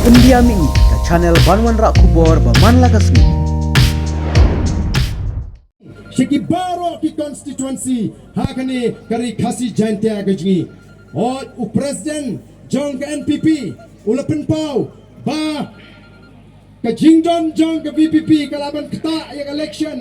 Pendiami ke channel Banwan Rak Kubor Berman Lagasmi. Shiki baro ki constituency hakane kari khasi jainte agajni और president jong ka NPP ulapen pau ba ka jingdon jong ka VPP kalaban kata yang election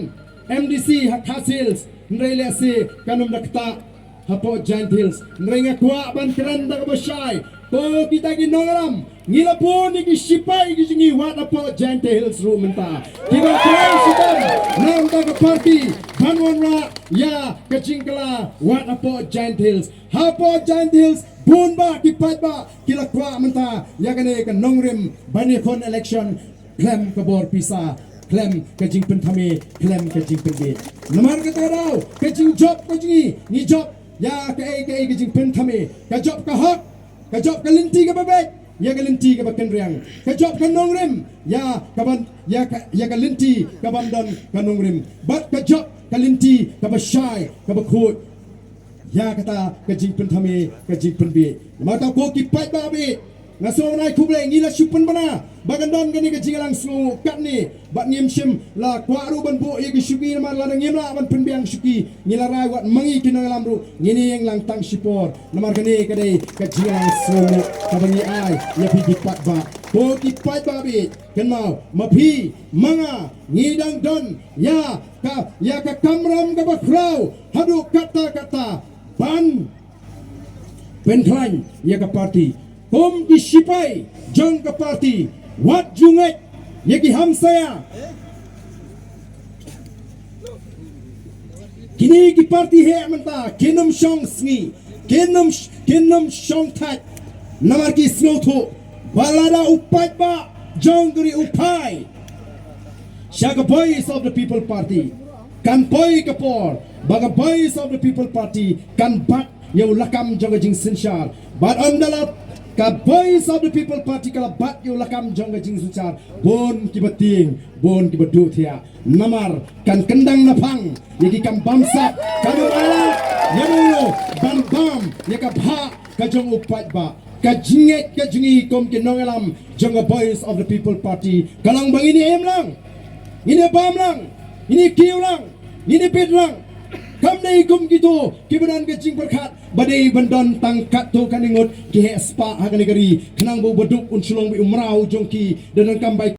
MDC hak hasil nrele se kanum nakta hapo giant hills nrenga kwa ban keranda ka bashay ko kita ginongaram ngila po ni kisipay gisingi wat apo giant hills rumenta kiba kray sitam nam ta ka party Banwan Rak ya kajingkala wat apo giant hills hapo giant hills bunba kipat ba kila kwa menta ya kane ka nongrim banifon election klem kabor pisa klem kajing pentame klem kajing pende namar kata daw kajing job kajing ni job ya ka kajing pentame ka job ka hak ka job ka linti ka babek ya ka linti ka bakenriang ka job ka nongrim ya kaban ya ka linti ka bandon ka nongrim bat ka job ka linti ka bashay ka bakhut ya kata kajing pentame kajing penbe mata ko kipat babe ngaso nai kuble ngila supen bana bagandon gani kajing langsung kat ni bat ngim sim la kwaru ban bo ye gisugi man la ngim la ban penbiang suki ngila rai wat mangi kinang lamru ngini yang lang tang sipor namar gani kadai kajing langsung kabangi ai ya pi kipat ba ko kipat babe kan mau mapi manga ngidang don ya ka kamram ka bakrau hadu kata ban pentlan ya ka parti kom disipai jong ka parti wat junget ya ki hamsaya kini ki parti he menta kinum shong sngi kinum shong tat namar ki snotho balada upai ba jong guri upai shaka voice of the people party kan poi kapor baga voice of the people party kan bat yau lakam jonga jing sinshar but andala ka voice of the people party kala bat yau lakam jonga jing sinshar bon kibating bon kibadu thia namar kan kendang napang yaki kam bamsa kanu ala yamulo bam bam yaka bha ka jong upat ba ka jinget ka jingi kom kinongalam jonga voice of the people party kalang bang ini em lang ini bam lang ini kiu lang ini pit lang kam nei kum gitu kibanan ke jing berkat badai bandon tangkat tu kaningot ki spa hagani gari kenang bu beduk un sulong bi umrau jongki dan kam bai